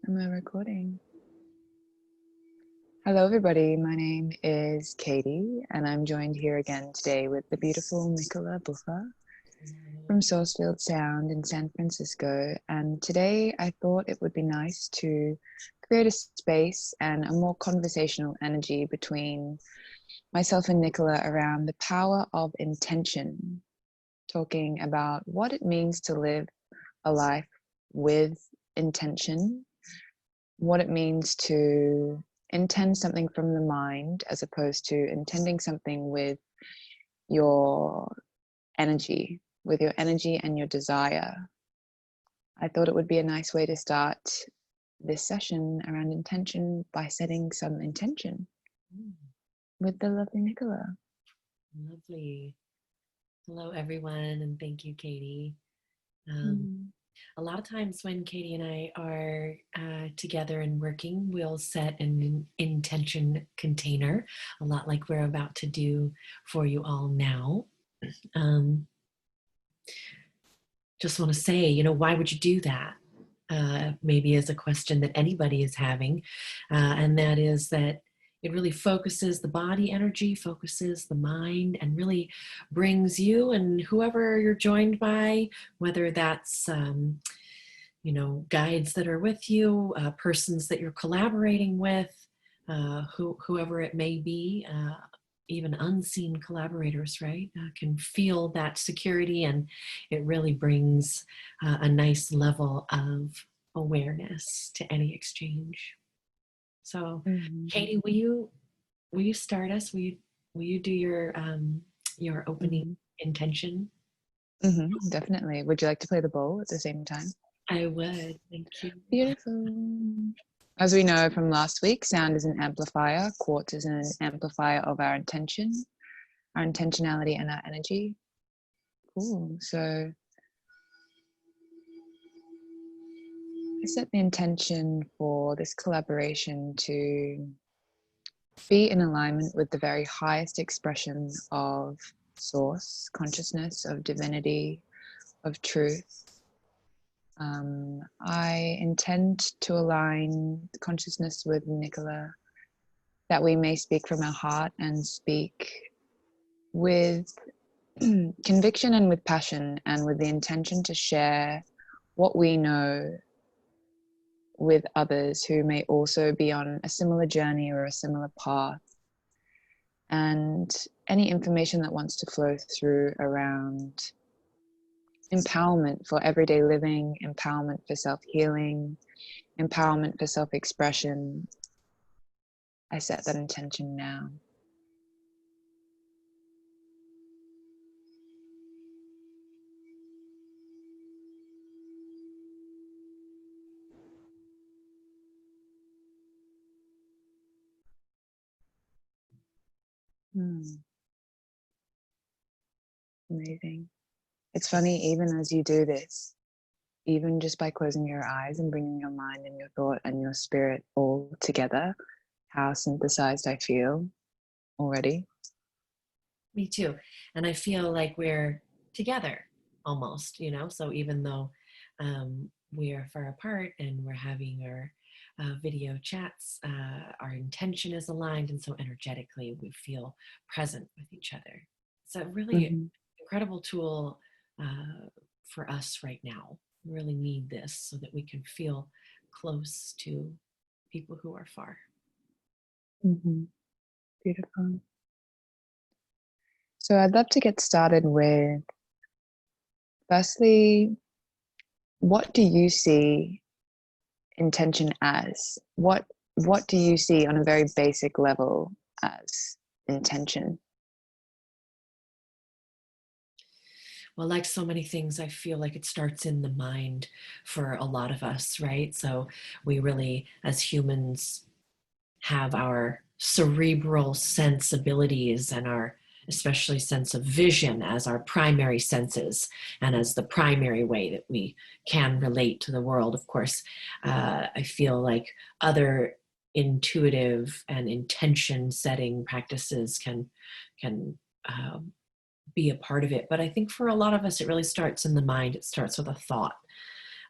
Am I recording? Hello, everybody. My name is Katie, and I'm joined here again today with the beautiful Nicola Buffa from Sourcefield Sound in San Francisco. And today I thought it would be nice to create a space and a more conversational energy between myself and Nicola around the power of intention, talking about what it means to live a life with intention, what it means to intend something from the mind as opposed to intending something with your energy and your desire. I thought it would be a nice way to start this session around intention by setting some intention with the lovely Nicola. Lovely. Hello, everyone, and thank you, Katie. A lot of times when Katie and I are together and working, we'll set an intention container, a lot like we're about to do for you all now. Just want to say, why would you do that? Maybe is a question that anybody is having, and that is that it really focuses the body energy, focuses the mind, and really brings you and whoever you're joined by, whether that's guides that are with you, persons that you're collaborating with, whoever it may be, even unseen collaborators, right, can feel that security, and it really brings a nice level of awareness to any exchange. So, Katie, will you start us? Will you do your opening intention? Definitely. Would you like to play the bowl at the same time? I would. Thank you. Beautiful. As we know from last week, sound is an amplifier. Quartz is an amplifier of our intention, our intentionality, and our energy. Cool. So I set the intention for this collaboration to be in alignment with the very highest expression of source, consciousness, of divinity, of truth. I intend to align the consciousness with Nicola, that we may speak from our heart and speak with conviction and with passion, and with the intention to share what we know with others who may also be on a similar journey or a similar path. And any information that wants to flow through around empowerment for everyday living, empowerment for self-healing, empowerment for self-expression, I set that intention now. Amazing. It's funny, even as you do this, even just by closing your eyes and bringing your mind and your thought and your spirit all together, how synthesized I feel already. Me too. And I feel like we're together almost, so even though we are far apart and we're having our video chats, our intention is aligned, and so energetically we feel present with each other. It's a really incredible tool for us right now. We really need this so that we can feel close to people who are far. Beautiful. So I'd love to get started with, firstly, what do you see intention as? What do you see on a very basic level as intention? Well, like so many things, I feel like it starts in the mind for a lot of us, right? So we really, as humans, have our cerebral sensibilities and our especially sense of vision as our primary senses and as the primary way that we can relate to the world. Of course, I feel like other intuitive and intention setting practices can be a part of it. But I think for a lot of us, it really starts in the mind. It starts with a thought.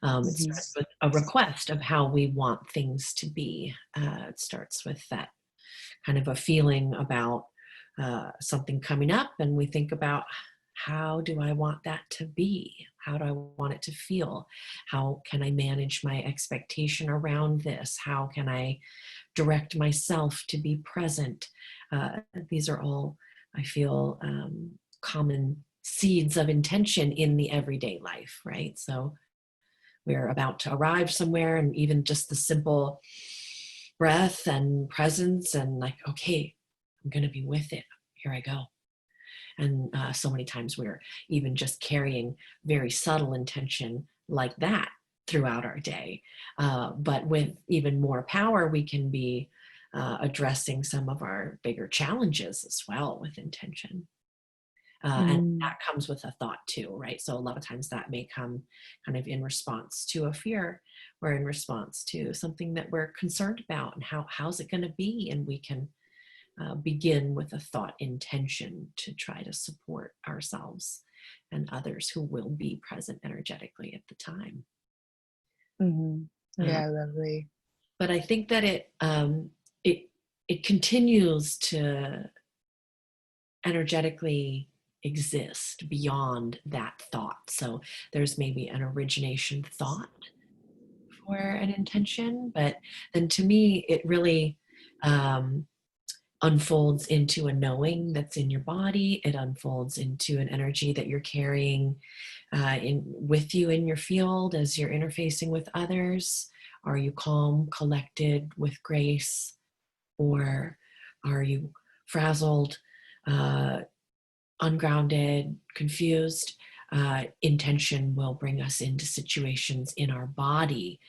It starts with a request of how we want things to be. It starts with that kind of a feeling about something coming up, and we think about, how do I want that to be? How do I want it to feel? How can I manage my expectation around this? How can I direct myself to be present? These are all, I feel, common seeds of intention in the everyday life, right? So we're about to arrive somewhere, and even just the simple breath and presence and like, okay, I'm going to be with it. Here I go. And so many times we're even just carrying very subtle intention like that throughout our day. But with even more power, we can be addressing some of our bigger challenges as well with intention. And that comes with a thought too, right? So a lot of times that may come kind of in response to a fear, or in response to something that we're concerned about, and how's it going to be? And we can begin with a thought intention to try to support ourselves and others who will be present energetically at the time. Yeah, lovely. But I think that it continues to energetically exist beyond that thought. So there's maybe an origination thought for an intention, but then to me it really unfolds into a knowing that's in your body. It unfolds into an energy that you're carrying in with you in your field as you're interfacing with others. Are you calm, collected, with grace, or are you frazzled, ungrounded, confused? Intention will bring us into situations in our body.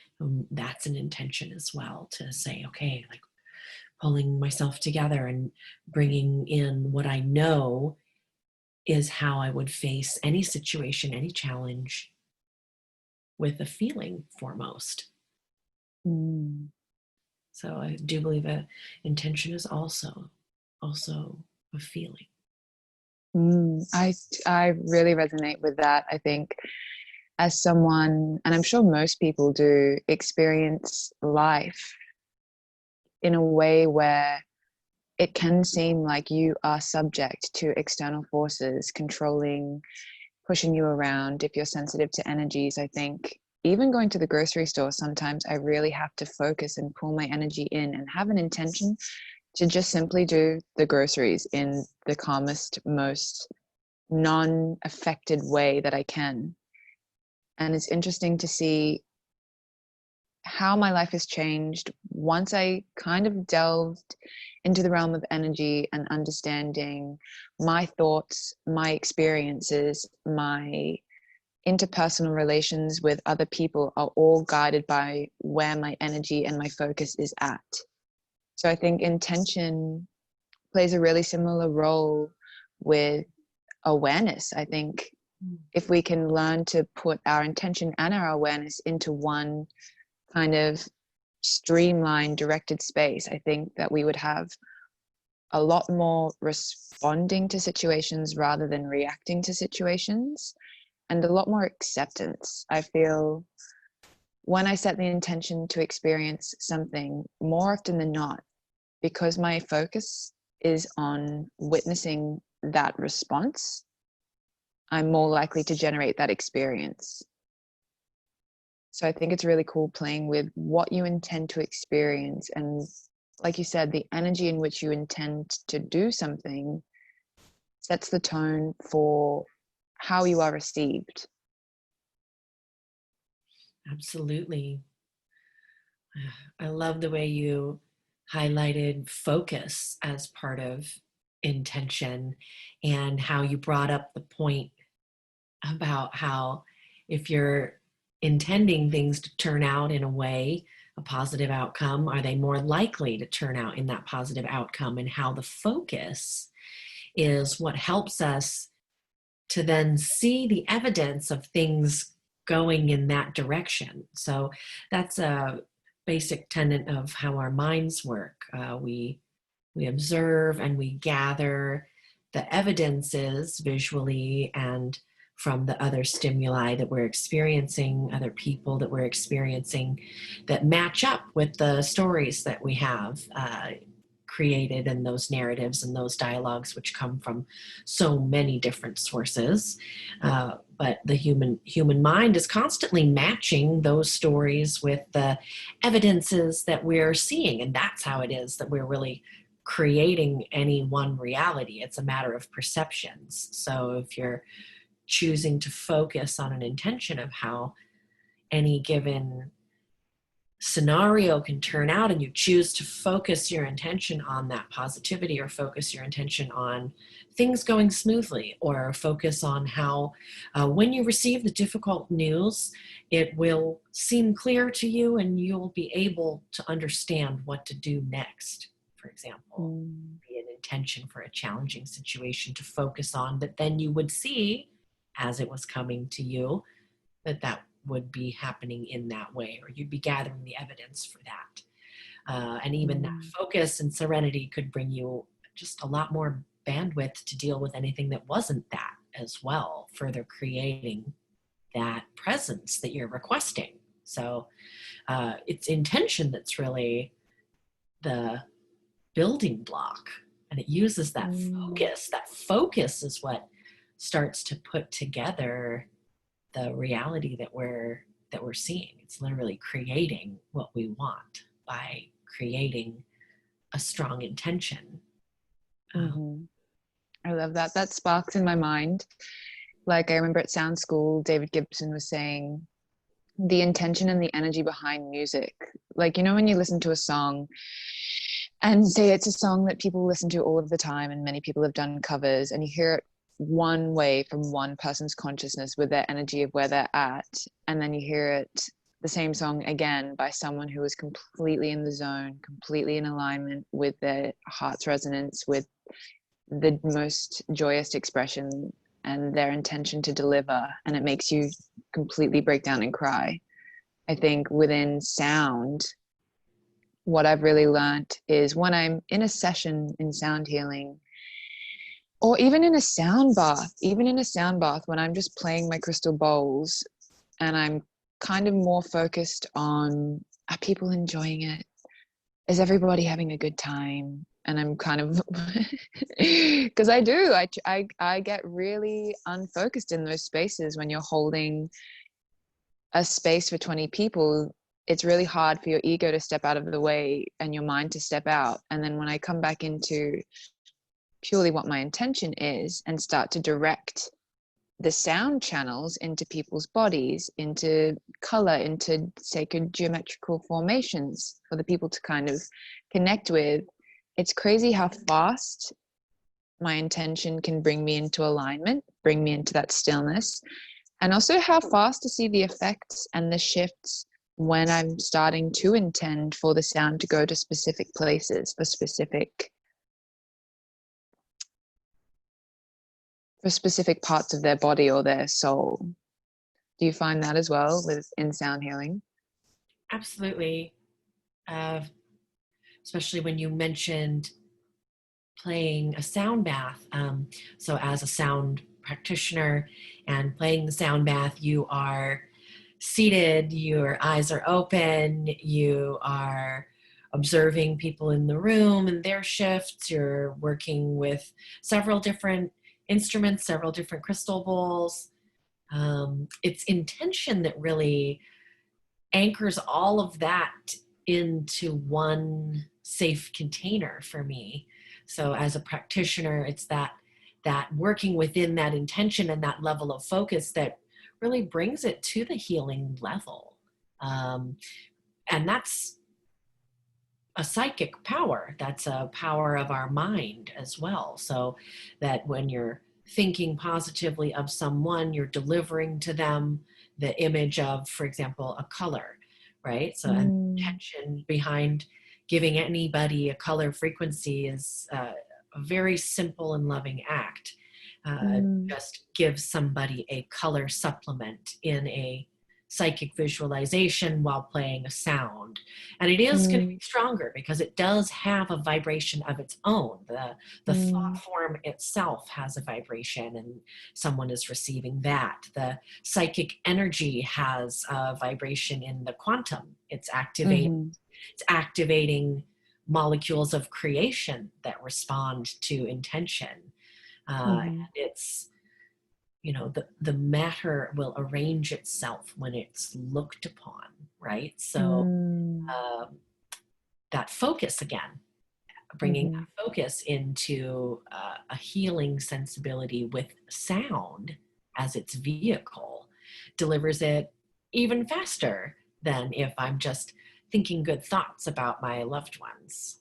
That's an intention as well, to say, okay, like pulling myself together and bringing in what I know is how I would face any situation, any challenge, with a feeling foremost. So I do believe that intention is also a feeling. I really resonate with that. I think as someone, and I'm sure most people do, experience life in a way where it can seem like you are subject to external forces controlling, pushing you around. If you're sensitive to energies, I think even going to the grocery store, sometimes I really have to focus and pull my energy in and have an intention to just simply do the groceries in the calmest, most non-affected way that I can. And it's interesting to see how my life has changed once I kind of delved into the realm of energy and understanding my thoughts, my experiences, my interpersonal relations with other people are all guided by where my energy and my focus is at. So I think intention plays a really similar role with awareness. I think if we can learn to put our intention and our awareness into one kind of streamlined, directed space, I think that we would have a lot more responding to situations rather than reacting to situations, and a lot more acceptance. I feel when I set the intention to experience something, more often than not, because my focus is on witnessing that response, I'm more likely to generate that experience. So I think it's really cool playing with what you intend to experience. And like you said, the energy in which you intend to do something sets the tone for how you are received. Absolutely. I love the way you highlighted focus as part of intention, and how you brought up the point about how if you're intending things to turn out in a way, a positive outcome, are they more likely to turn out in that positive outcome? And how the focus is what helps us to then see the evidence of things going in that direction. So that's a basic tenet of how our minds work. We observe and we gather the evidences visually and from the other stimuli that we're experiencing, other people that we're experiencing, that match up with the stories that we have created, and those narratives and those dialogues, which come from so many different sources. But the human mind is constantly matching those stories with the evidences that we're seeing, and that's how it is that we're really creating any one reality. It's a matter of perceptions. So if you're choosing to focus on an intention of how any given scenario can turn out, and you choose to focus your intention on that positivity, or focus your intention on things going smoothly, or focus on how when you receive the difficult news, it will seem clear to you and you'll be able to understand what to do next. For example, be an intention for a challenging situation to focus on, that then you would see as it was coming to you that would be happening in that way, or you'd be gathering the evidence for that. And even that focus and serenity could bring you just a lot more bandwidth to deal with anything that wasn't that as well, further creating that presence that you're requesting. So it's intention that's really the building block, and it uses that focus. That focus is what starts to put together the reality that we're seeing. It's literally creating what we want by creating a strong intention. I love that. That sparks in my mind. Like, I remember at Sound School, David Gibson was saying the intention and the energy behind music. Like, you know, when you listen to a song and say it's a song that people listen to all of the time, and many people have done covers, and you hear it one way from one person's consciousness with their energy of where they're at, and then you hear it, the same song again, by someone who is completely in the zone, completely in alignment with their heart's resonance, with the most joyous expression and their intention to deliver, and it makes you completely break down and cry. I think within sound, what I've really learned is when I'm in a session in sound healing, or even in a sound bath, when I'm just playing my crystal bowls and I'm kind of more focused on, are people enjoying it? Is everybody having a good time? And I'm kind of, because I get really unfocused in those spaces. When you're holding a space for 20 people, it's really hard for your ego to step out of the way and your mind to step out. And then when I come back into purely what my intention is and start to direct the sound channels into people's bodies, into color, into sacred geometrical formations for the people to kind of connect with, it's crazy how fast my intention can bring me into alignment, bring me into that stillness, and also how fast to see the effects and the shifts when I'm starting to intend for the sound to go to specific places, for specific parts of their body or their soul. Do you find that as well in sound healing? Absolutely. Especially when you mentioned playing a sound bath. So as a sound practitioner and playing the sound bath, you are seated, your eyes are open, you are observing people in the room and their shifts. You're working with several different instruments, several different crystal bowls. It's intention that really anchors all of that into one safe container for me. So as a practitioner, it's that working within that intention and that level of focus that really brings it to the healing level. And that's a psychic power. That's a power of our mind as well. So that when you're thinking positively of someone, you're delivering to them the image of, for example, a color, right? So an intention behind giving anybody a color frequency is a very simple and loving act. Just give somebody a color supplement in a psychic visualization while playing a sound. And it is going to be Mm, stronger because it does have a vibration of its own. The thought mm, form itself has a vibration, and someone is receiving that. The psychic energy has a vibration in the quantum. mhm, It's activating molecules of creation that respond to intention. And mhm, it's, the matter will arrange itself when it's looked upon, right? So mm, um, that focus again, bringing mhm, that focus into a healing sensibility with sound as its vehicle delivers it even faster than if I'm just thinking good thoughts about my loved ones.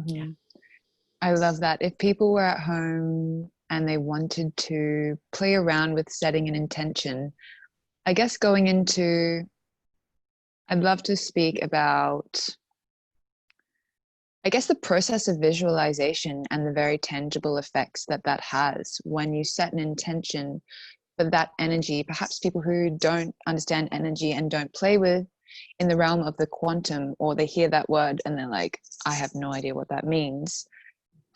Yeah, mhm. I love that. If people were at home and they wanted to play around with setting an intention, I guess going into, I'd love to speak about, I guess, the process of visualization and the very tangible effects that that has when you set an intention for that energy. Perhaps people who don't understand energy and don't play with in the realm of the quantum, or they hear that word and they're like, I have no idea what that means.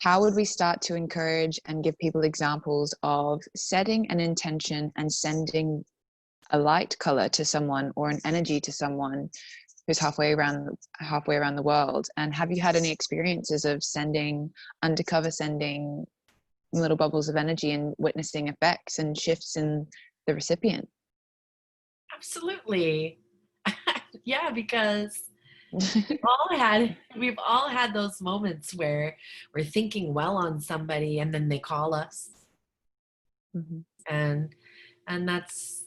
How would we start to encourage and give people examples of setting an intention and sending a light color to someone or an energy to someone who's halfway around the world? And have you had any experiences of sending little bubbles of energy and witnessing effects and shifts in the recipient? absolutely. Yeah, because we've all had those moments where we're thinking well on somebody and then they call us, Mhm. and that's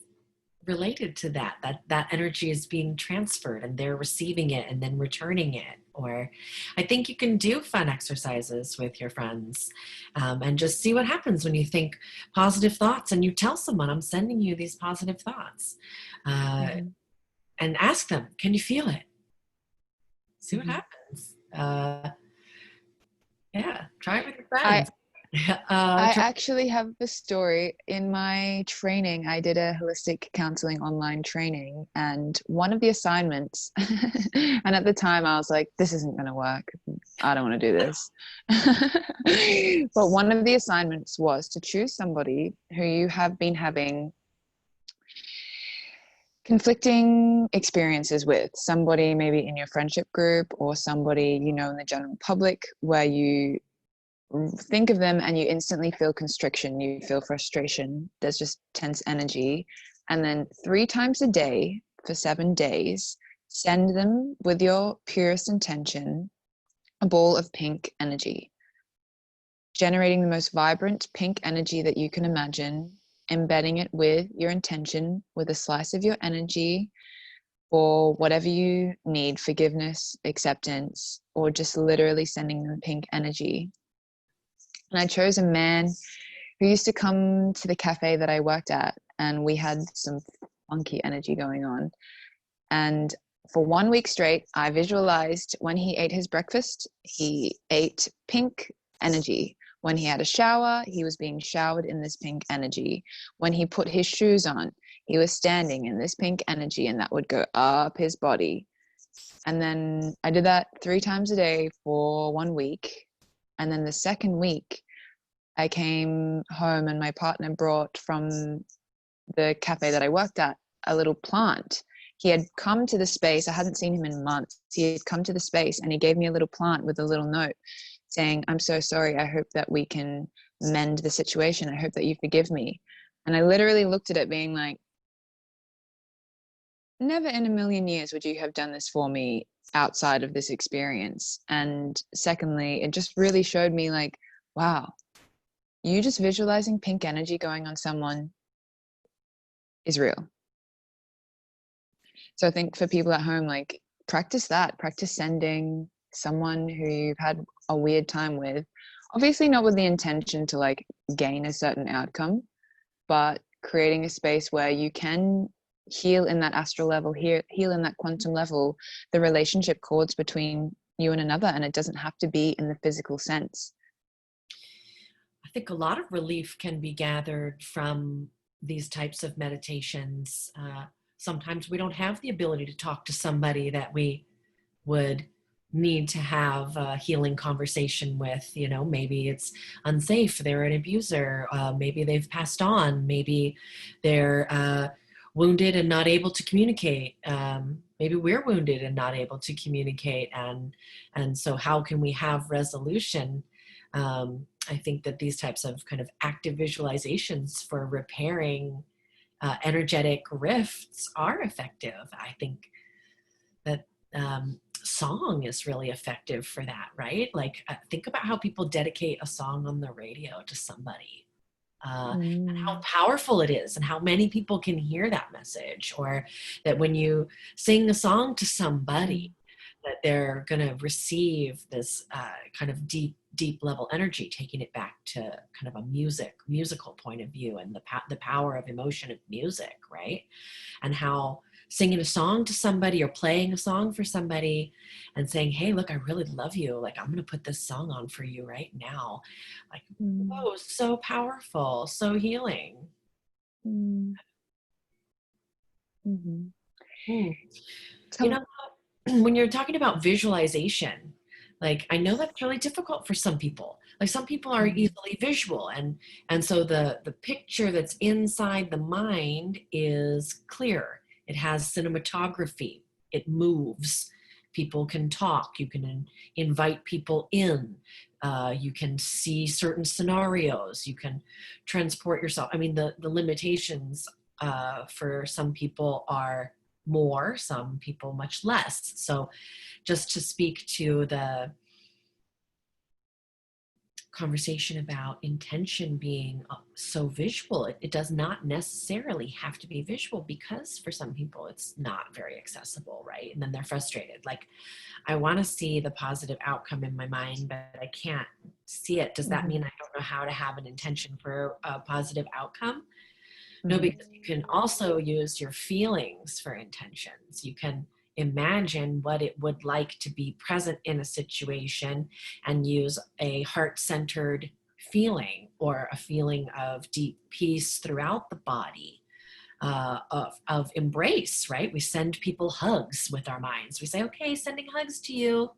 related to that energy is being transferred and they're receiving it and then returning it. Or I think you can do fun exercises with your friends, and just see what happens when you think positive thoughts and you tell someone, I'm sending you these positive thoughts, uh, Mhm. and ask them, can you feel it? See what Mhm. happens. Yeah, try it with your I friends. I Try. actually have a story. In my training, I did a holistic counseling online training, and one of the assignments, and at the time I was like, this isn't going to work. I don't want to do this. But one of the assignments was to choose somebody who you have been having conflicting experiences with, somebody maybe in your friendship group or somebody you know in the general public, where you think of them and you instantly feel constriction, you feel frustration, there's just tense energy. And then 3 times a day for 7 days, send them with your purest intention a ball of pink energy, generating the most vibrant pink energy that you can imagine, embedding it with your intention, with a slice of your energy for whatever you need, forgiveness, acceptance, or just literally sending them pink energy. And I chose a man who used to come to the cafe that I worked at, and we had some funky energy going on. And for 1 week straight, I visualized when he ate his breakfast, he ate pink energy. When he had a shower, he was being showered in this pink energy. When he put his shoes on, he was standing in this pink energy, and that would go up his body. And then I did that 3 times a day for 1 week. And then the second week, I came home and my partner brought from the cafe that I worked at a little plant. He had come to the space. I hadn't seen him in months. He had come to the space and he gave me a little plant with a little note saying, I'm so sorry. I hope that we can mend the situation. I hope that you forgive me. And I literally looked at it being like, never in a million years would you have done this for me outside of this experience. And secondly, it just really showed me like, wow, you just visualizing pink energy going on someone is real. So I think for people at home, like, practice that, practice sending someone who you've had a weird time with, obviously not with the intention to like gain a certain outcome, but creating a space where you can heal in that astral level, heal in that quantum level, the relationship chords between you and another. And it doesn't have to be in the physical sense. I think a lot of relief can be gathered from these types of meditations, sometimes we don't have the ability to talk to somebody that we would need to have a healing conversation with. You know, maybe it's unsafe, they're an abuser, maybe they've passed on, maybe they're wounded and not able to communicate, maybe we're wounded and not able to communicate, and so how can we have resolution? I think that these types of kind of active visualizations for repairing energetic rifts are effective. I think that song is really effective for that, right? Like, think about how people dedicate a song on the radio to somebody, and how powerful it is, and how many people can hear that message, or that when you sing a song to somebody, that they're going to receive this kind of deep level energy, taking it back to kind of a musical point of view, and the power of emotion of music, right? And how singing a song to somebody or playing a song for somebody and saying, hey, look, I really love you, like, I'm going to put this song on for you right now, like, whoa, so powerful, so healing. Hmm. You know, when you're talking about visualization, like, I know that's really difficult for some people. Like, some people are easily visual, and so the picture that's inside the mind is clear. It has cinematography. It moves. People can talk. You can invite people in. You can see certain scenarios. You can transport yourself. I mean, the limitations for some people are more, some people much less. So just to speak to the conversation about intention being so visual, it does not necessarily have to be visual, because for some people it's not very accessible, right? And then they're frustrated, like, I want to see the positive outcome in my mind, but I can't see it. Does that mean I don't know how to have an intention for a positive outcome? No, because you can also use your feelings for intentions. You can imagine what it would like to be present in a situation and use a heart-centered feeling, or a feeling of deep peace throughout the body, of embrace, right? We send people hugs with our minds. We say, okay, sending hugs to you.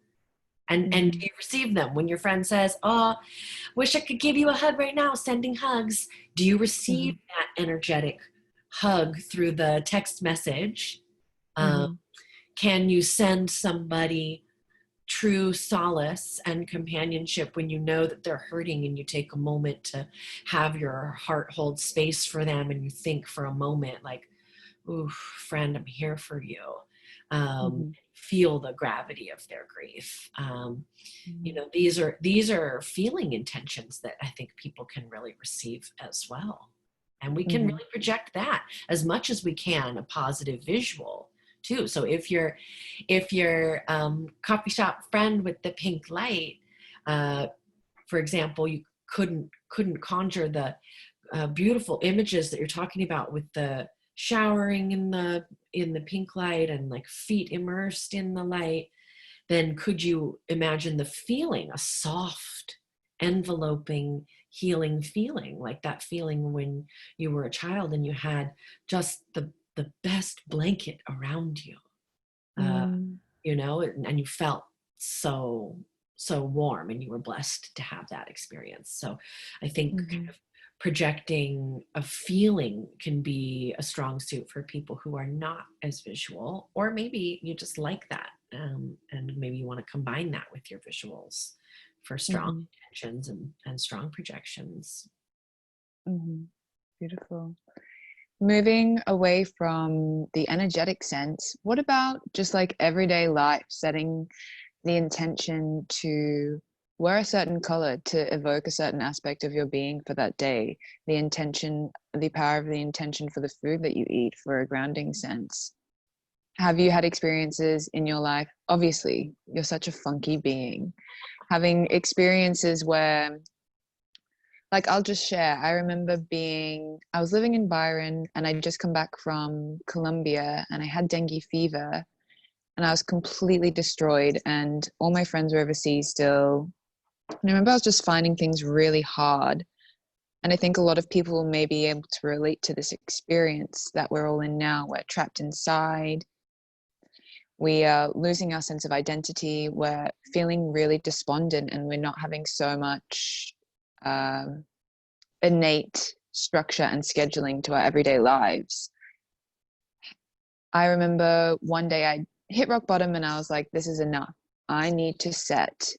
And do you receive them? When your friend says, oh, wish I could give you a hug right now, sending hugs, do you receive that energetic hug through the text message? Can you send somebody true solace and companionship when you know that they're hurting, and you take a moment to have your heart hold space for them, and you think for a moment, like, ooh, friend, I'm here for you. Feel the gravity of their grief. You know, these are feeling intentions that I think people can really receive as well. And we can really project that as much as we can, a positive visual too. So if your coffee shop friend with the pink light, for example, you couldn't conjure the beautiful images that you're talking about, with the showering in the pink light and like feet immersed in the light, then could you imagine the feeling, a soft, enveloping, healing feeling, like that feeling when you were a child and you had just the best blanket around you, you know, and you felt so warm, and you were blessed to have that experience. So I think kind of projecting a feeling can be a strong suit for people who are not as visual, or maybe you just like that, and maybe you want to combine that with your visuals for strong intentions and strong projections. Beautiful. Moving away from the energetic sense, what about just like everyday life, setting the intention to wear a certain color to evoke a certain aspect of your being for that day, the intention, the power of the intention for the food that you eat for a grounding sense? Have you had experiences in your life? Obviously, you're such a funky being. Having experiences where, like, I'll just share. I remember I was living in Byron, and I'd just come back from Colombia, and I had dengue fever, and I was completely destroyed, and all my friends were overseas still. And I remember I was just finding things really hard. And I think a lot of people may be able to relate to this experience that we're all in now. We're trapped inside. We are losing our sense of identity. We're feeling really despondent, and we're not having so much innate structure and scheduling to our everyday lives. I remember one day I hit rock bottom and I was like, this is enough. I need to set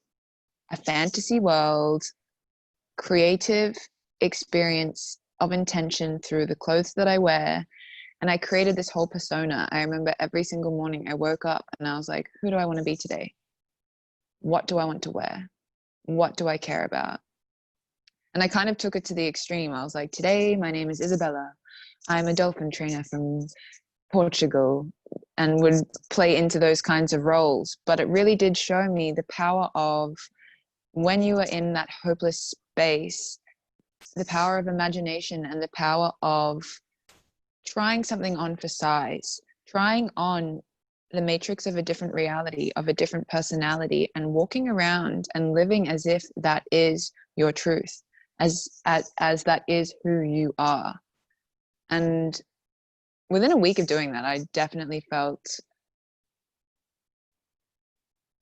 a fantasy world, creative experience of intention through the clothes that I wear. And I created this whole persona. I remember every single morning I woke up and I was like, who do I want to be today? What do I want to wear? What do I care about? And I kind of took it to the extreme. I was like, today my name is Isabella. I'm a dolphin trainer from Portugal, and would play into those kinds of roles. But it really did show me the power of, when you are in that hopeless space, the power of imagination and the power of trying something on for size, trying on the matrix of a different reality, of a different personality, and walking around and living as if that is your truth, as that is who you are. And within a week of doing that, I definitely felt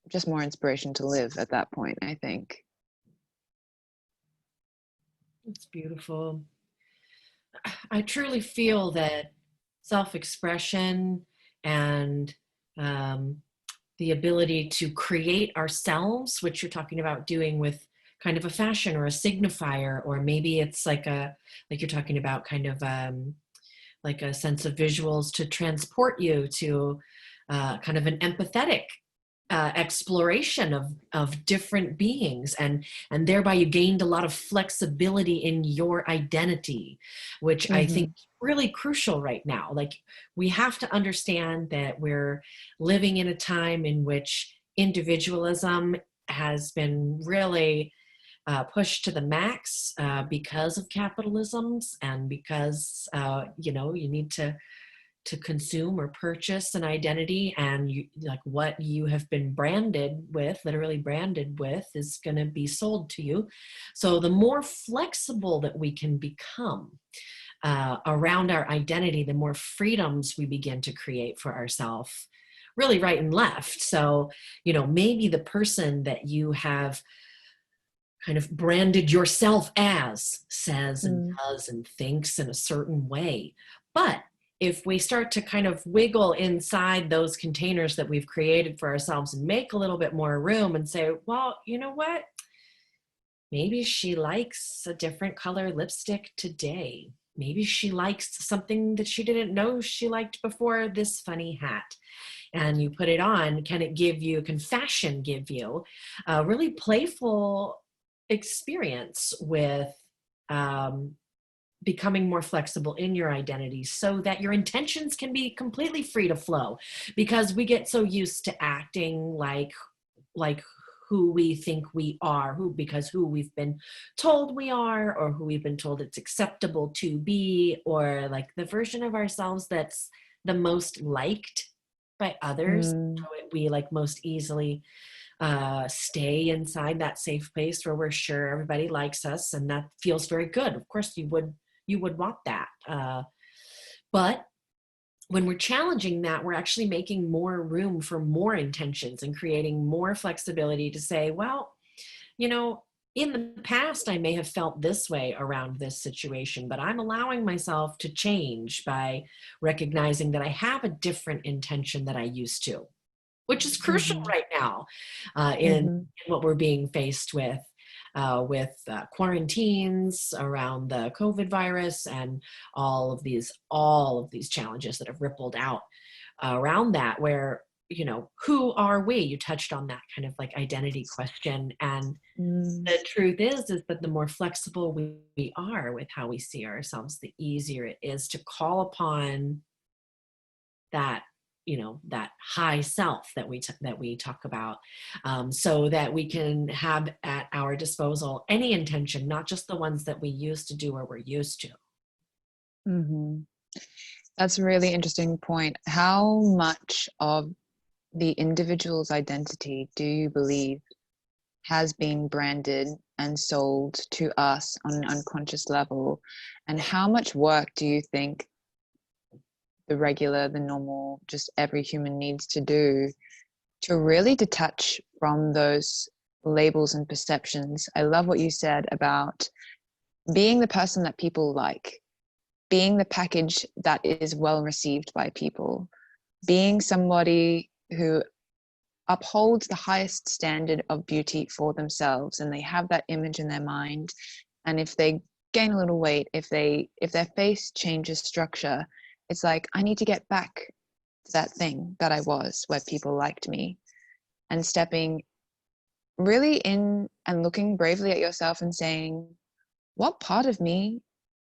just more inspiration to live at that point, I think. It's beautiful. I truly feel that self-expression and the ability to create ourselves, which you're talking about doing with kind of a fashion or a signifier, or maybe it's like you're talking about kind of like a sense of visuals to transport you to kind of an empathetic exploration of different beings, and thereby you gained a lot of flexibility in your identity, which I think Mm-hmm. is really crucial right now. Like, we have to understand that we're living in a time in which individualism has been really pushed to the max because of capitalisms, and because you need to consume or purchase an identity, and you, like, what you have been branded with, literally branded with, is going to be sold to you. So the more flexible that we can become around our identity, the more freedoms we begin to create for ourselves, really, right and left. So maybe the person that you have kind of branded yourself as says and Mm. does and thinks in a certain way. But if we start to kind of wiggle inside those containers that we've created for ourselves and make a little bit more room and say, well, you know what? Maybe she likes a different color lipstick today. Maybe she likes something that she didn't know she liked before, this funny hat. And you put it on, can fashion give you a really playful experience with becoming more flexible in your identity, so that your intentions can be completely free to flow, because we get so used to acting like who we think we are, because who we've been told we are, or who we've been told it's acceptable to be, or like the version of ourselves that's the most liked by others. Mm. So we like most easily stay inside that safe place where we're sure everybody likes us, and that feels very good. Of course, you would want that. But when we're challenging that, we're actually making more room for more intentions and creating more flexibility to say, well, in the past, I may have felt this way around this situation, but I'm allowing myself to change by recognizing that I have a different intention that I used to, which is crucial Mm-hmm. right now in Mm-hmm. what we're being faced with quarantines around the COVID virus, and all of these challenges that have rippled out around that, where who are we? You touched on that kind of like identity question, and Mm. the truth is that the more flexible we are with how we see ourselves, the easier it is to call upon that that high self that we talk about, so that we can have at our disposal any intention, not just the ones that we used to do or we're used to. Mm-hmm. That's a really interesting point. How much of the individual's identity do you believe has been branded and sold to us on an unconscious level, and how much work do you think the normal, just every human needs to do to really detach from those labels and perceptions? I love what you said about being the person that people like, being the package that is well received by people, being somebody who upholds the highest standard of beauty for themselves, and they have that image in their mind. And if they gain a little weight, if their face changes structure, it's like, I need to get back to that thing that I was, where people liked me. And stepping really in and looking bravely at yourself and saying, what part of me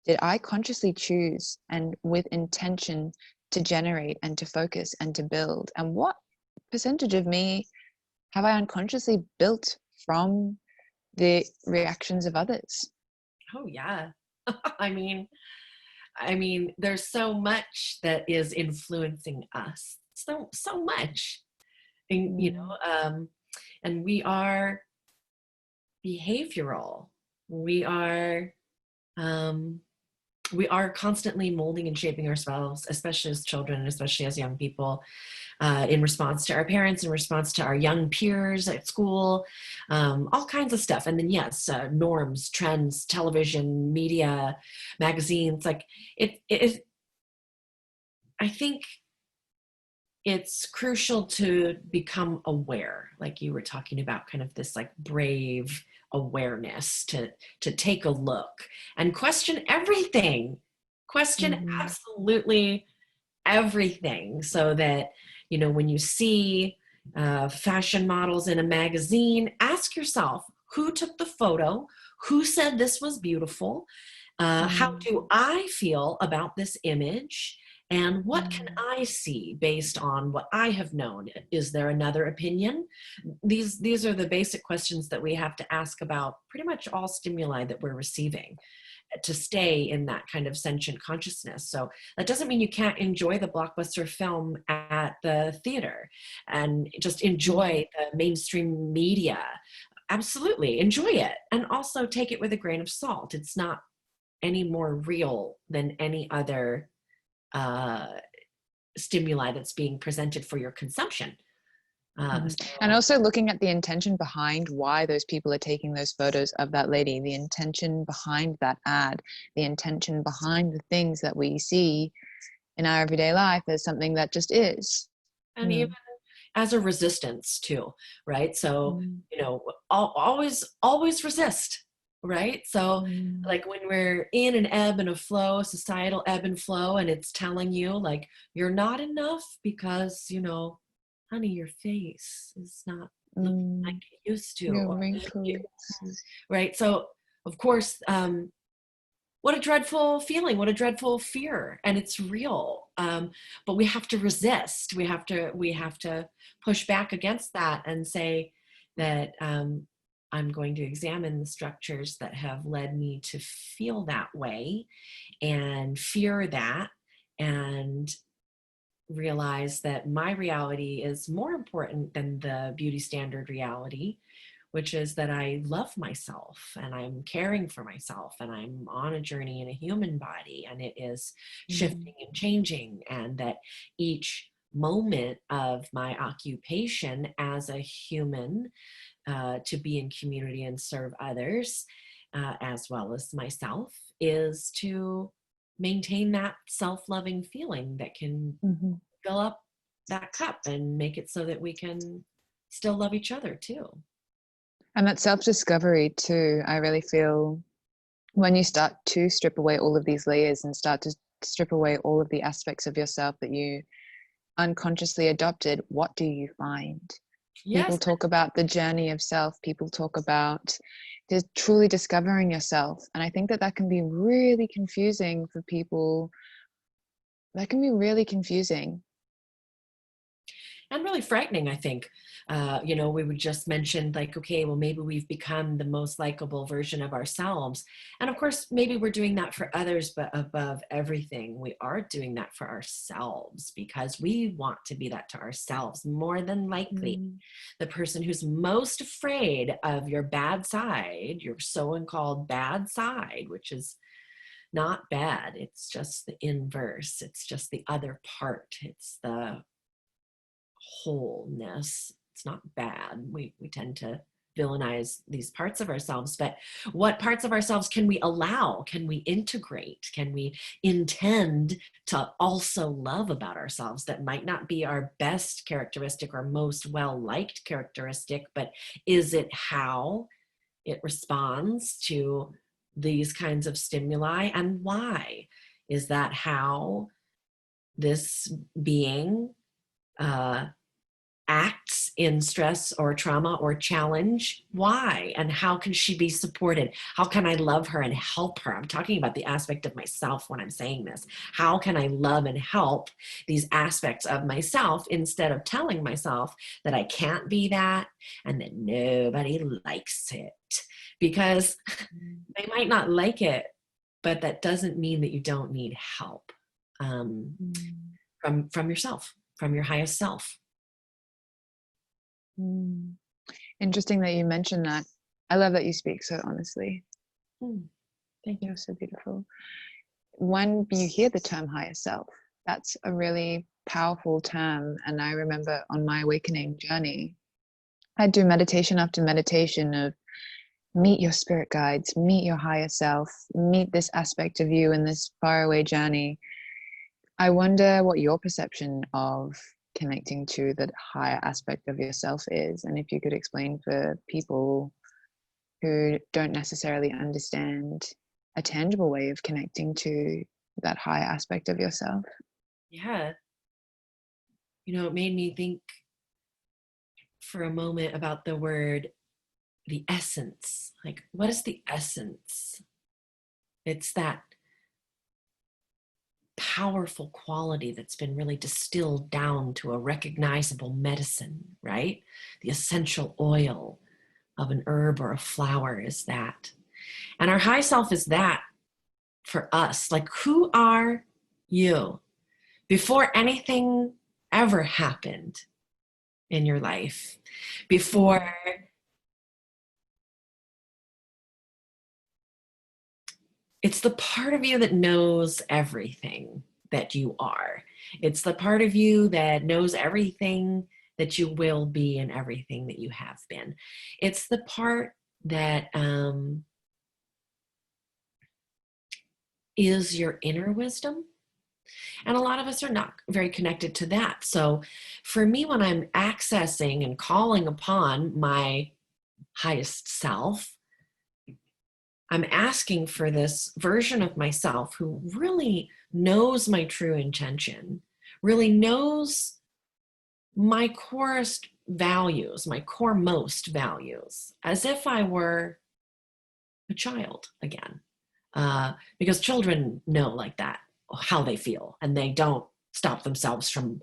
did I consciously choose and with intention to generate and to focus and to build? And what percentage of me have I unconsciously built from the reactions of others? Oh yeah. I mean, there's so much that is influencing us. So much. And, Mm, and we are behavioral. We are um, we are constantly molding and shaping ourselves, especially as children, and especially as young people, in response to our parents, in response to our young peers at school, all kinds of stuff. And then, yes, norms, trends, television, media, magazines, like I think it's crucial to become aware, like you were talking about, kind of this like brave awareness to take a look and question everything, question mhm, absolutely everything, so that when you see fashion models in a magazine, ask yourself, who took the photo, who said this was beautiful, how mm, do I feel about this image, and what can mm, I see based on what I have known? Is there another opinion? These are the basic questions that we have to ask about pretty much all stimuli that we're receiving, to stay in that kind of sentient consciousness. So that doesn't mean you can't enjoy the blockbuster film at the theater and just mm, enjoy the mainstream media. Absolutely enjoy it, and also take it with a grain of salt. It's not any more real than any other uh, stimuli that's being presented for your consumption. mhm. And So, also looking at the intention behind why those people are taking those photos of that lady, the intention behind that ad, the intention behind the things that we see in our everyday life as something that just is. and even Mm, as a resistance too, right? So, mm, always resist, right? So, mm, like when we're in an ebb and a flow, societal ebb and flow, and it's telling you like you're not enough because, honey, your face is not looking like mm. it used to, Your or you, wrinkles. right? So, of course, what a dreadful feeling, what a dreadful fear, and it's real. But we have to resist, we have to push back against that and say that, I'm going to examine the structures that have led me to feel that way and fear that, and realize that my reality is more important than the beauty standard reality, which is that I love myself and I'm caring for myself and I'm on a journey in a human body, and it is Mm, shifting and changing, and that each moment of my occupation as a human, to be in community and serve others, as well as myself, is to maintain that self-loving feeling that can mhm. fill up that cup and make it so that we can still love each other too. And that self-discovery too, I really feel when you start to strip away all of these layers and start to strip away all of the aspects of yourself that you unconsciously adopted, what do you find? People Yes. talk about the journey of self, people talk about just truly discovering yourself. And I think that that can be really confusing for people. That can be really confusing. And really frightening, I think. We would just mention like, okay, well, maybe we've become the most likable version of ourselves. And of course, maybe we're doing that for others, but above everything, we are doing that for ourselves because we want to be that to ourselves. More than likely, the person who's most afraid of your bad side, your so-called bad side, which is not bad, it's just the inverse, it's just the other part, it's the wholeness. It's not bad. We tend to villainize these parts of ourselves, but what parts of ourselves can we allow? Can we integrate? Can we intend to also love about ourselves that might not be our best characteristic or most well-liked characteristic, but is it how it responds to these kinds of stimuli, and why? Is that how this being acts in stress or trauma or challenge? Why? And how can she be supported? How can I love her and help her? I'm talking about the aspect of myself when I'm saying this. How can I love and help these aspects of myself instead of telling myself that I can't be that and that nobody likes it? Because they might not like it, but that doesn't mean that you don't need help from yourself, from your highest self. Interesting that you mentioned that. I love that you speak so honestly. Thank you. You're so beautiful. When you hear the term higher self, that's a really powerful term. And I remember on my awakening journey, I'd do meditation after meditation of meet your spirit guides, meet your higher self, meet this aspect of you in this faraway journey. I wonder what your perception of connecting to that higher aspect of yourself is, and if you could explain for people who don't necessarily understand a tangible way of connecting to that higher aspect of yourself. Yeah. It made me think for a moment about the word, the essence. Like, what is the essence? It's that powerful quality that's been really distilled down to a recognizable medicine, right? The essential oil of an herb or a flower is that. And our high self is that for us. Like, who are you before anything ever happened in your life? Before it's the part of you that knows everything that you are. It's the part of you that knows everything that you will be and everything that you have been. It's the part that is your inner wisdom. And a lot of us are not very connected to that. So for me, when I'm accessing and calling upon my highest self, I'm asking for this version of myself who really knows my true intention, really knows my corest values, my core most values, as if I were a child again. Because children know like that, how they feel, and they don't stop themselves from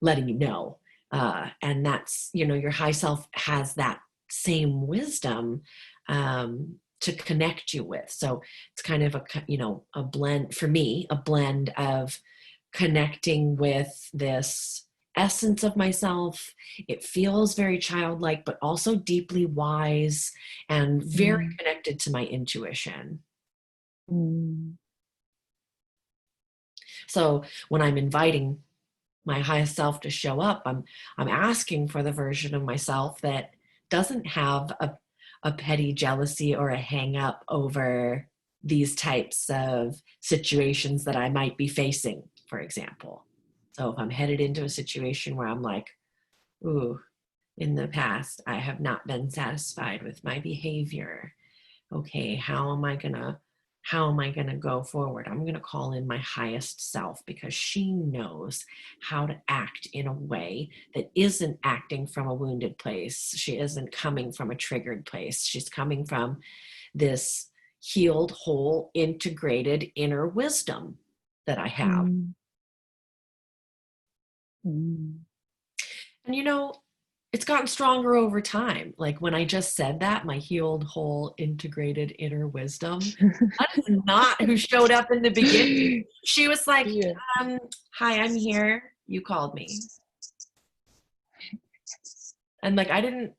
letting you know. And that's, your high self has that same wisdom to connect you with. So it's kind of a blend for me, a blend of connecting with this essence of myself. It feels very childlike, but also deeply wise and very connected to my intuition. So when I'm inviting my highest self to show up, I'm asking for the version of myself that doesn't have a petty jealousy or a hang up over these types of situations that I might be facing, for example. So if I'm headed into a situation where I'm like, ooh, in the past, I have not been satisfied with my behavior. Okay, how am I gonna go forward? I'm gonna call in my highest self because she knows how to act in a way that isn't acting from a wounded place. She isn't coming from a triggered place. She's coming from this healed, whole, integrated inner wisdom that I have. And it's gotten stronger over time. Like when I just said that, my healed, whole, integrated inner wisdom, that is not who showed up in the beginning. She was like, Yeah. hi, I'm here. You called me. And like, I didn't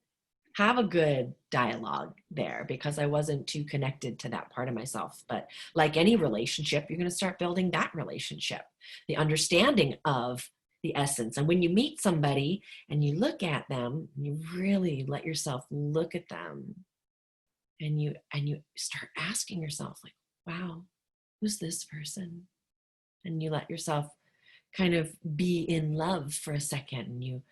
have a good dialogue there because I wasn't too connected to that part of myself. But like any relationship, you're going to start building that relationship, the understanding of the essence. And when you meet somebody and you look at them, you really let yourself look at them, and you start asking yourself like, wow, who's this person? And you let yourself kind of be in love for a second, and you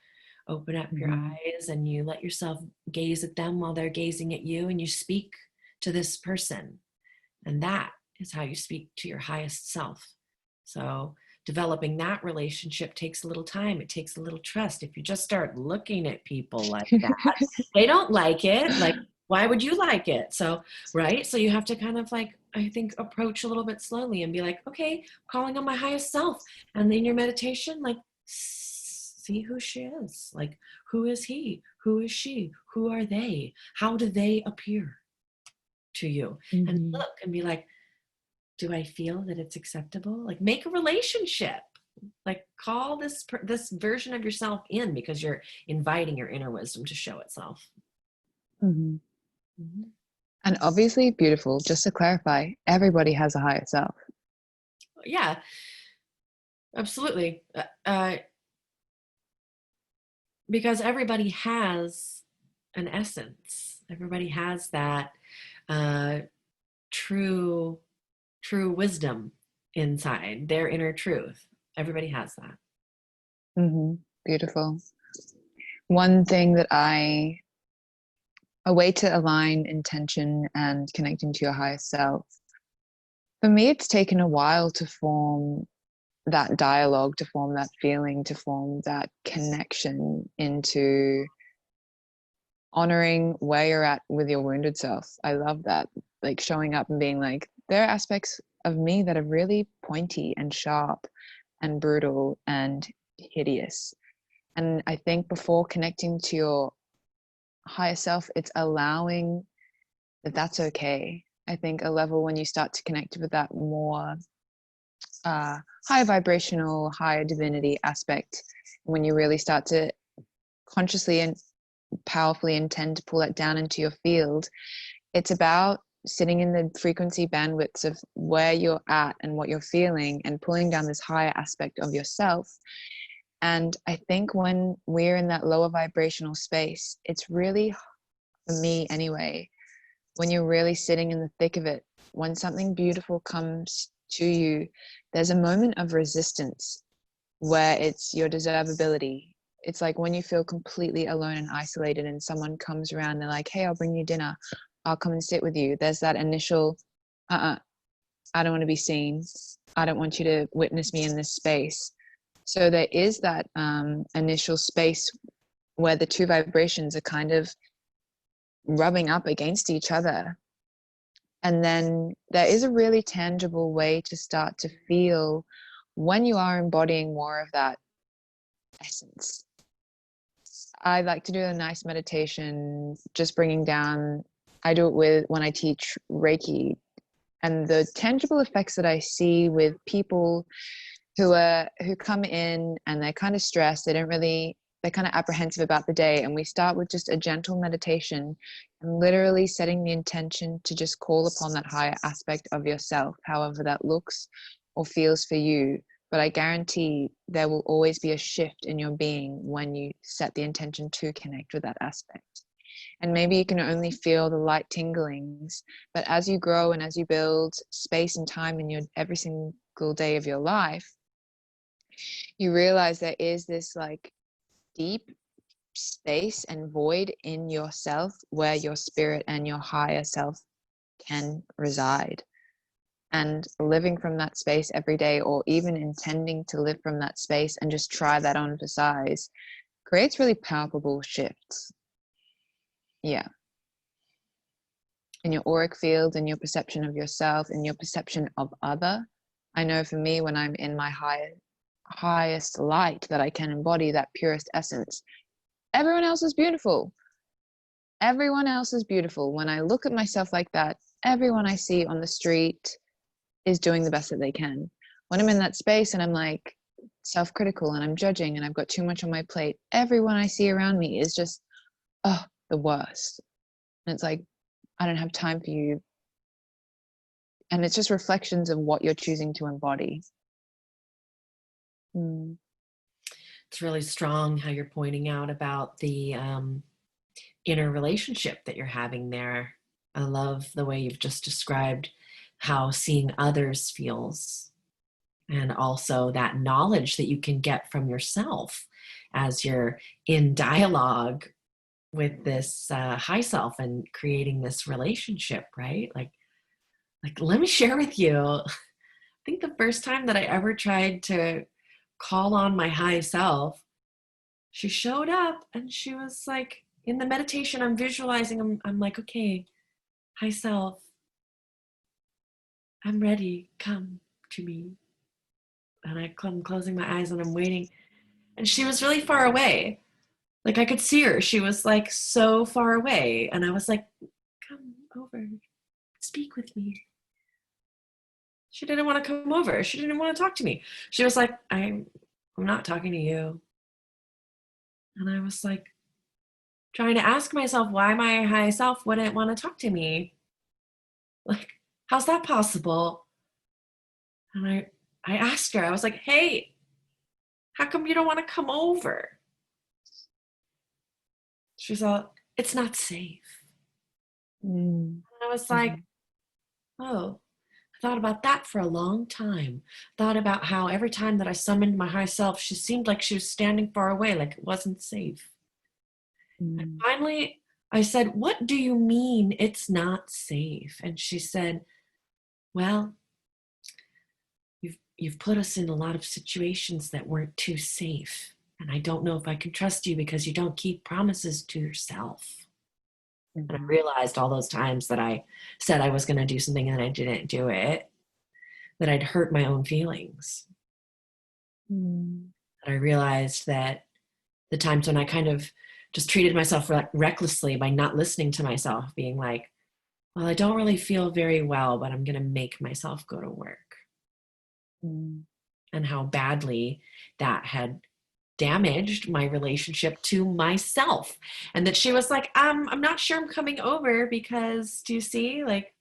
open up your Mm-hmm. eyes and you let yourself gaze at them while they're gazing at you, and you speak to this person. And that is how you speak to your highest self. So developing that relationship takes a little time. It takes a little trust. If you just start looking at people like that, they don't like it. Like, why would you like it? So, right. So you have to kind of like, I think, approach a little bit slowly and be like, okay, calling on my highest self. And in your meditation, like, see who she is. Like, who is he? Who is she? Who are they? How do they appear to you? And Mm-hmm. look and be like, do I feel that it's acceptable? Like, make a relationship. Like, call this version of yourself in, because you're inviting your inner wisdom to show itself. Mm-hmm. Mhm. And obviously, beautiful, just to clarify, everybody has a higher self. Yeah, absolutely. Because everybody has an essence. Everybody has that uh, true wisdom inside, their inner truth. Everybody has that. Mm-hmm. Beautiful. One thing that a way to align intention and connecting to your higher self, for me, it's taken a while to form that dialogue, to form that feeling, to form that connection into honoring where you're at with your wounded self. I love that. Like showing up and being like, there are aspects of me that are really pointy and sharp and brutal and hideous. And I think before connecting to your higher self, it's allowing that that's okay. I think a level when you start to connect with that more higher vibrational, higher divinity aspect, when you really start to consciously and powerfully intend to pull that down into your field, it's about sitting in the frequency bandwidths of where you're at and what you're feeling and pulling down this higher aspect of yourself. And I think when we're in that lower vibrational space, it's really, for me anyway, when you're really sitting in the thick of it, when something beautiful comes to you, there's a moment of resistance where it's your deservability. It's like when you feel completely alone and isolated and someone comes around, they're like, hey, I'll bring you dinner. I'll come and sit with you. There's that initial, I don't want to be seen. I don't want you to witness me in this space. So there is that initial space where the two vibrations are kind of rubbing up against each other. And then there is a really tangible way to start to feel when you are embodying more of that essence. I like to do a nice meditation, just bringing down, I do it with when I teach Reiki, and the tangible effects that I see with people who come in and they're kind of stressed, they're kind of apprehensive about the day, and we start with just a gentle meditation and literally setting the intention to just call upon that higher aspect of yourself, however that looks or feels for you. But I guarantee there will always be a shift in your being when you set the intention to connect with that aspect. And maybe you can only feel the light tinglings, but as you grow and as you build space and time in your every single day of your life, you realize there is this like deep space and void in yourself where your spirit and your higher self can reside. And living from that space every day, or even intending to live from that space and just try that on for size, creates really palpable shifts. Yeah. In your auric field, in your perception of yourself, in your perception of other. I know for me, when I'm in my highest light that I can embody, that purest essence, everyone else is beautiful. Everyone else is beautiful. When I look at myself like that, everyone I see on the street is doing the best that they can. When I'm in that space and I'm like self-critical and I'm judging and I've got too much on my plate, everyone I see around me is just, oh, the worst. And it's like, I don't have time for you. And it's just reflections of what you're choosing to embody. It's really strong how you're pointing out about the inner relationship that you're having there. I love the way you've just described how seeing others feels, and also that knowledge that you can get from yourself as you're in dialogue with this high self and creating this relationship, right? Like let me share with you. I think the first time that I ever tried to call on my high self, she showed up and she was like, in the meditation, I'm visualizing, I'm like, okay, high self, I'm ready, come to me. And I'm closing my eyes and I'm waiting. And she was really far away. Like I could see her. She was like so far away. And I was like, come over, speak with me. She didn't want to come over. She didn't want to talk to me. She was like, I'm not talking to you. And I was like, trying to ask myself why my high self wouldn't want to talk to me. Like, how's that possible? And I asked her, I was like, hey, how come you don't want to come over? She's all, it's not safe. And I was like, oh, I thought about that for a long time. Thought about how every time that I summoned my high self, she seemed like she was standing far away, like it wasn't safe. And finally, I said, what do you mean it's not safe? And she said, well, you've put us in a lot of situations that weren't too safe. And I don't know if I can trust you because you don't keep promises to yourself. And I realized all those times that I said I was going to do something and I didn't do it, that I'd hurt my own feelings. And I realized that the times when I kind of just treated myself recklessly by not listening to myself, being like, well, I don't really feel very well, but I'm going to make myself go to work. And how badly that had damaged my relationship to myself. And that she was like, I'm not sure I'm coming over because, do you see, like,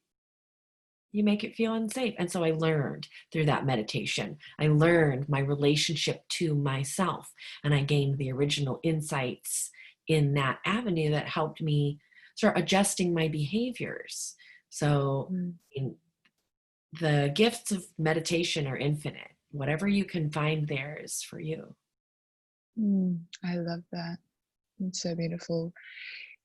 you make it feel unsafe. And so I learned through that meditation, I learned my relationship to myself, and I gained the original insights in that avenue that helped me start adjusting my behaviors. So the gifts of meditation are infinite. Whatever you can find there is for you. I love that. It's so beautiful.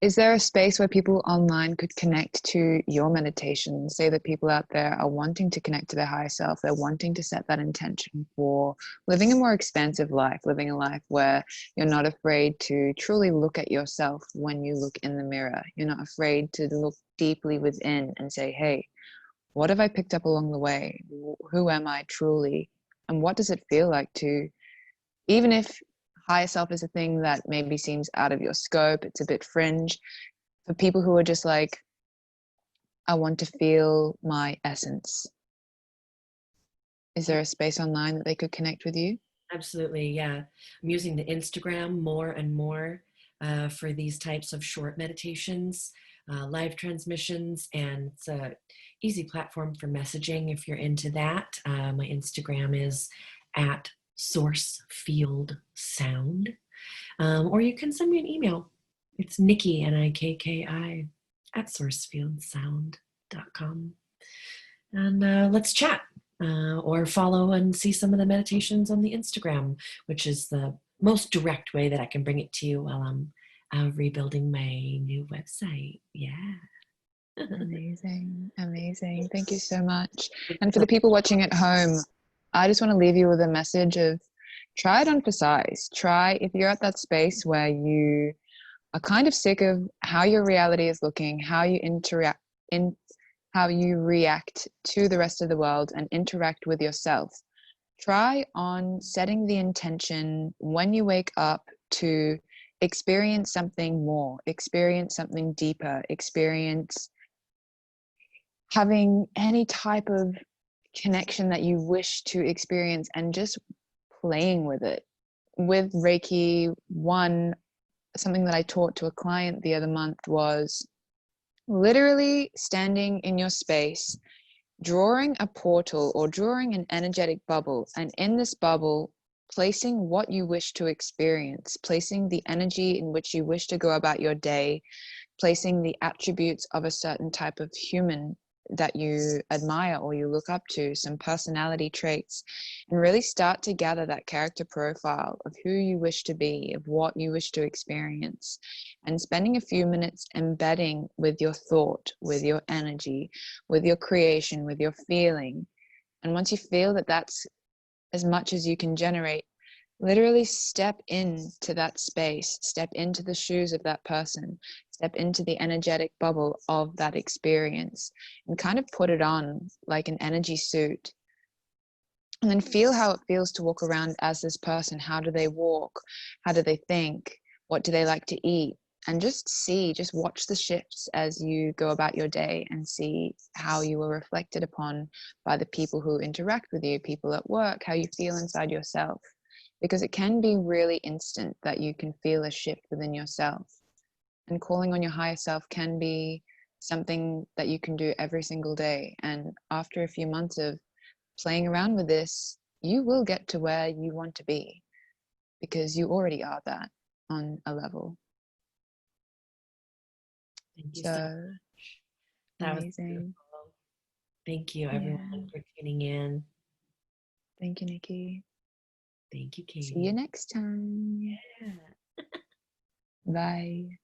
Is there a space where people online could connect to your meditation? Say that people out there are wanting to connect to their higher self. They're wanting to set that intention for living a more expansive life, living a life where you're not afraid to truly look at yourself when you look in the mirror. You're not afraid to look deeply within and say, hey, what have I picked up along the way? Who am I truly? And what does it feel like to, even if higher self is a thing that maybe seems out of your scope, it's a bit fringe, for people who are just like, I want to feel my essence. Is there a space online that they could connect with you? Absolutely, yeah. I'm using the Instagram more and more for these types of short meditations, live transmissions, and it's a easy platform for messaging if you're into that. My Instagram is at sourcefield_sound, or you can send me an email. It's Nikki, Nikki, at sourcefieldssound.com. And let's chat. Or follow and see some of the meditations on the Instagram, which is the most direct way that I can bring it to you while I'm rebuilding my new website. Yeah. Amazing. Thank you so much. And for the people watching at home, I just want to leave you with a message of try it on for size. Try, if you're at that space where you are kind of sick of how your reality is looking, how you how you react to the rest of the world and interact with yourself. Try on setting the intention when you wake up to experience something more, experience something deeper, experience having any type of connection that you wish to experience, and just playing with it. With Reiki, something that I taught to a client the other month was literally standing in your space, drawing a portal or drawing an energetic bubble, and in this bubble, placing what you wish to experience, placing the energy in which you wish to go about your day, placing the attributes of a certain type of human that you admire or you look up to, some personality traits, and really start to gather that character profile of who you wish to be, of what you wish to experience, and spending a few minutes embedding with your thought, with your energy, with your creation, with your feeling. And once you feel that that's as much as you can generate, literally step into that space, step into the shoes of that person, step into the energetic bubble of that experience, and kind of put it on like an energy suit. And then feel how it feels to walk around as this person. How do they walk? How do they think? What do they like to eat? And just watch the shifts as you go about your day, and see how you were reflected upon by the people who interact with you, people at work, how you feel inside yourself. Because it can be really instant that you can feel a shift within yourself. And calling on your higher self can be something that you can do every single day. And after a few months of playing around with this, you will get to where you want to be, because you already are that on a level. Thank you so So much. That was amazing. beautiful. Thank you, everyone, Yeah. for tuning in. Thank you, Nikki. Thank you, See you Katie. next time. Yeah. Bye.